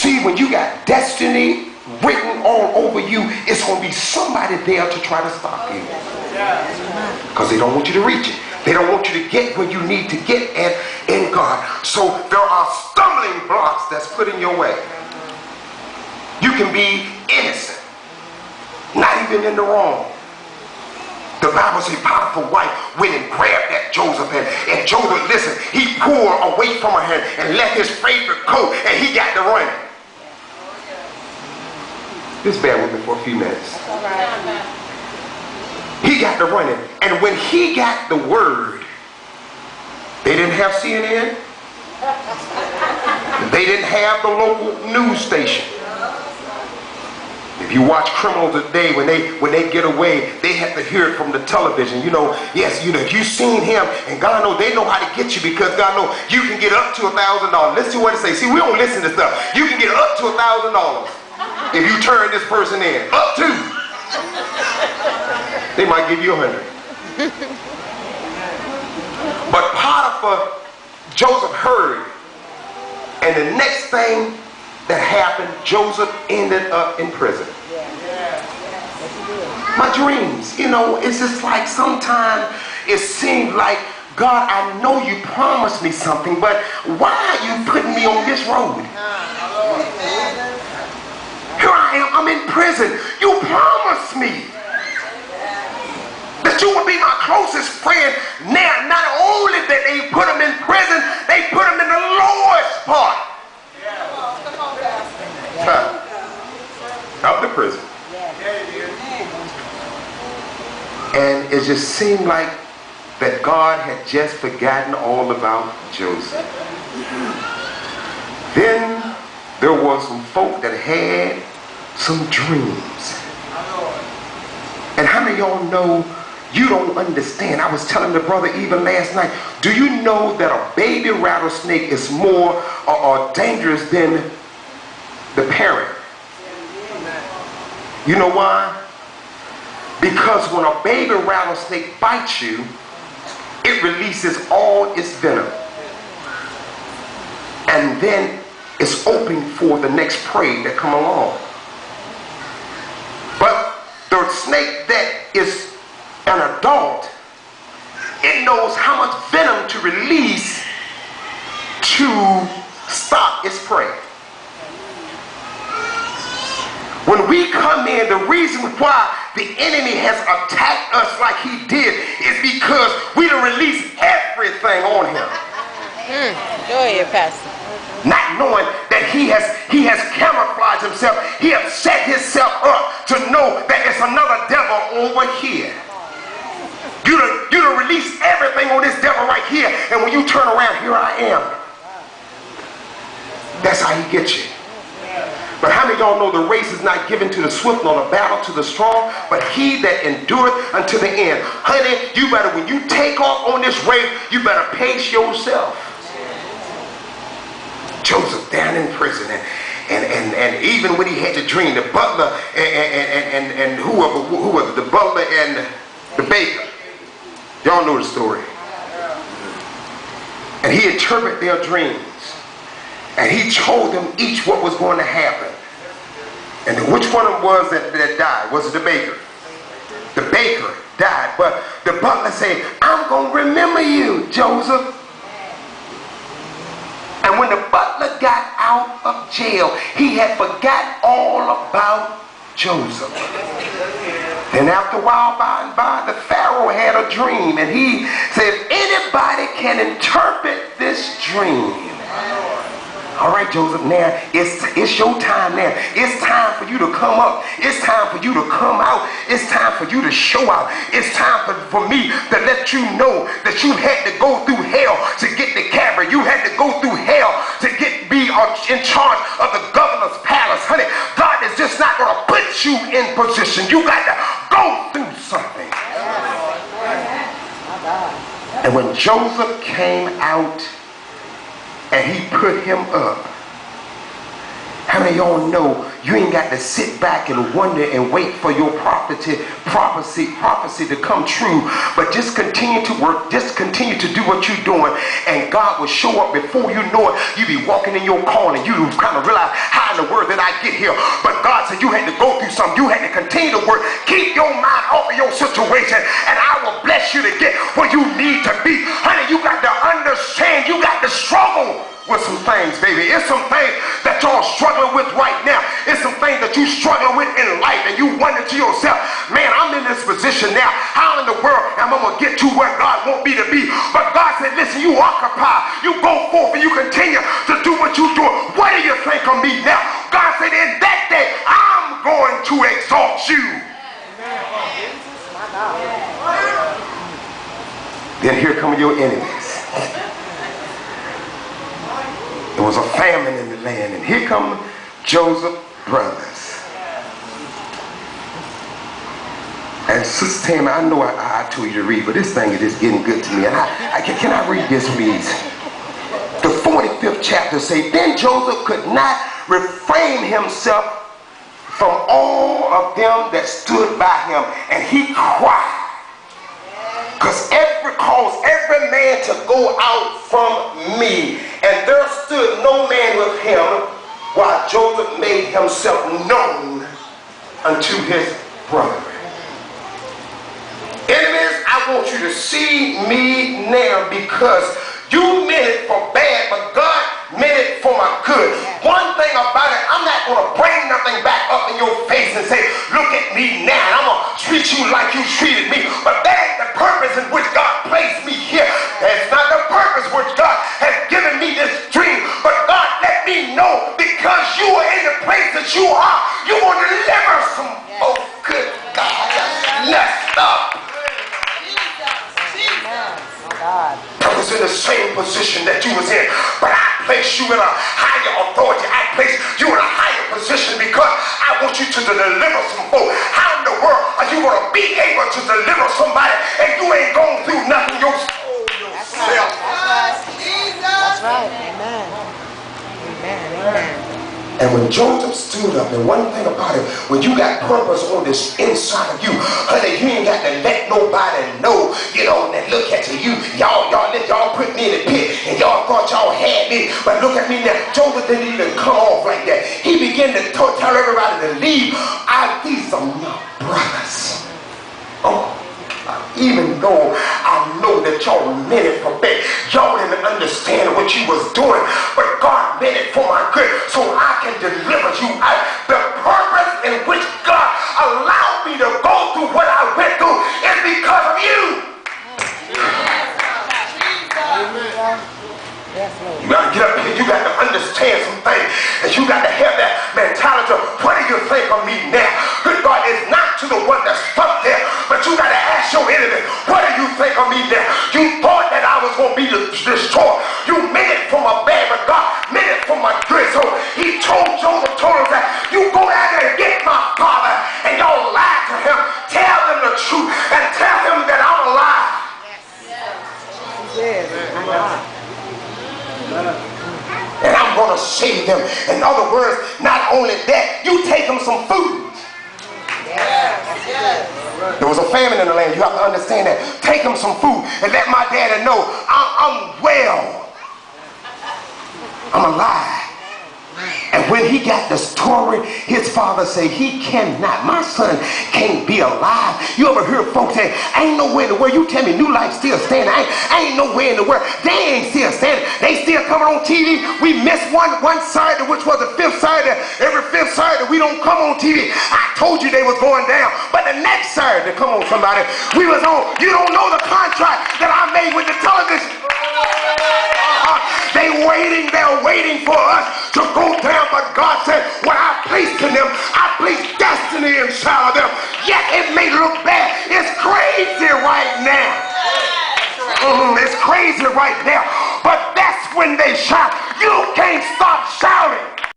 See, when you got destiny written all over you, it's going to be somebody there to try to stop you. Because they don't want you to reach it. They don't want you to get where you need to get at in God. So there are stumbling blocks that's put in your way. You can be innocent, not even in the wrong. The Bible says Potiphar's wife went and grabbed that Joseph, and Joseph, listen, he pulled away from her hand and left his favorite coat, and he got to running. Just bear with me for a few minutes. He got to running, and when he got the word, they didn't have CNN, they didn't have the local news station. If you watch criminals today, when they get away, they have to hear it from the television. You know, yes, you know, if you've seen him, and God knows they know how to get you, because God knows you can get up to $1,000. Listen to what it says. See, we don't listen to stuff. You can get up to $1,000 if you turn this person in. Up to. They might give you 100. But Potiphar, Joseph heard, and the next thing that happened, Joseph ended up in prison. My dreams, you know, it's just like sometimes it seems like, God, I know you promised me something, but why are you putting me on this road? Here I am, I'm in prison. You promised me that you would be my closest friend. Now, not only that they put him in prison, they put him in the lowest part of the prison. And it just seemed like that God had just forgotten all about Joseph. Then there was some folk that had some dreams. And how many of y'all know you don't understand? I was telling the brother even last night, do you know that a baby rattlesnake is more dangerous than the parent? You know why? Because when a baby rattlesnake bites you, it releases all its venom. And then it's open for the next prey that come along. But the snake that is an adult, it knows how much venom to release to stop its prey. When we come in, the reason why the enemy has attacked us like he did is because we done released everything on him. Go ahead, Pastor. Not knowing that he has camouflaged himself. He has set himself up to know that it's another devil over here. You done release everything on this devil right here, and when you turn around, here I am. That's how he gets you. But how many of y'all know the race is not given to the swift nor the battle to the strong, but he that endureth unto the end? Honey, you better, when you take off on this race, you better pace yourself. Joseph down in prison, and even when he had the dream, the butler and who was it? The butler and the baker. Y'all know the story. And he interpreted their dreams. And he told them each what was going to happen. And which one of them was that died? Was it the baker? The baker died. But the butler said, I'm going to remember you, Joseph. And when the butler got out of jail, he had forgot all about Joseph. And after a while, by and by, the Pharaoh had a dream. And he said, if anybody can interpret this dream, all right, Joseph, now it's your time now. It's time for you to come up. It's time for you to come out. It's time for you to show out. It's time for me to let you know that you had to go through hell to get the cabinet. You had to go through hell to be in charge of the governor's palace. Honey, God is just not going to put you in position. You got to go through something. And when Joseph came out, and he put him up. How many of y'all know you ain't got to sit back and wonder and wait for your prophecy to come true, but just continue to work, just continue to do what you're doing, and God will show up before you know it. You be walking in your calling, you kind of realize how in I get here. But God said you had to go through something. You had to continue to work. Keep your mind off of your situation, and I will bless you to get where you need to be. Honey, you got to understand, you got to struggle with some things, baby. It's some things that y'all struggling with right now. It's some things that you struggling with in life, and you wonder to yourself, man, I'm in this position now. How in the world am I going to get to where God wants me to be? But God said, listen, you occupy, you go forth, and you continue to do what you're doing. What do you think of me now? God said, in that day, I'm going to exalt you. Then here come your enemies. There was a famine in the land, and here come Joseph's brothers. And Sister Tammy, I know I told you to read, but this thing is just getting good to me. And can I read this, please? The 45th chapter says, then Joseph could not refrain himself from all of them that stood by him, and he cried. Because every man to go out from me, and there stood no man with him, while Joseph made himself known unto his brethren. Enemies, I want you to see me now, because you meant it for bad, but God meant it for my good. One thing about it, I'm not going to bring nothing back up in your face and say, look at me now, and I'm going to treat you like you treated me. But that ain't the purpose in which God placed me here. That's not the purpose which God has given me this dream. But God let me know, because you are in the place that you are, you want to deliver some, oh good God, messed up. I was in the same position that you was in, but I placed you in a higher authority. I placed you in a higher position because I want you to deliver some folk. How in the world are you going to be able to deliver somebody and you ain't going through nothing yourself? That's right. Amen. Amen. Amen. And when Joseph stood up, and one thing about it, when you got purpose on this inside of you, honey, you ain't got to let nobody know, that look at you. Y'all put me in the pit, and y'all thought y'all had me, but look at me now. Joseph didn't even come off like that. He began to tell everybody to leave. These are my brothers. Oh, even though I know that y'all meant it for bad, y'all didn't understand what you was doing, but God meant it for my good, so I can deliver you out. The purpose in which God allowed me to go through what I went through is because of you. You got to get up here, you got to understand some things, and you got to have that mentality of, what do you think of me now? Good God, is not to the one that's stuck there, but you got to ask your enemy, what do you think of me now? You thought that I was going to be destroyed. You meant it for my bad, but God meant it for my good. So he told Joseph, that you go down there and get my father, and y'all lie to him. Tell them the truth, and tell him that I'm alive. Yes. And I'm going to save them. In other words, not only that, you take them some food. There was a famine in the land. You have to understand that. Take them some food and let my daddy know I'm well. I'm alive. And when he got the story, his father said, he cannot. My son can't be alive. You ever hear folks say, ain't nowhere in the world. You tell me New Life still standing. I ain't nowhere in the world. They ain't still standing. They still coming on TV. We missed one Saturday, which was the fifth Saturday. Every fifth Saturday, we don't come on TV. I told you they was going down. But the next Saturday, come on somebody, we was on. You don't know the contract that I made with the television. They're waiting for us to go down, but God said, what I placed in them, I placed destiny inside of them. Yet it may look bad. It's crazy right now. It's crazy right now. But that's when they shine. You can't stop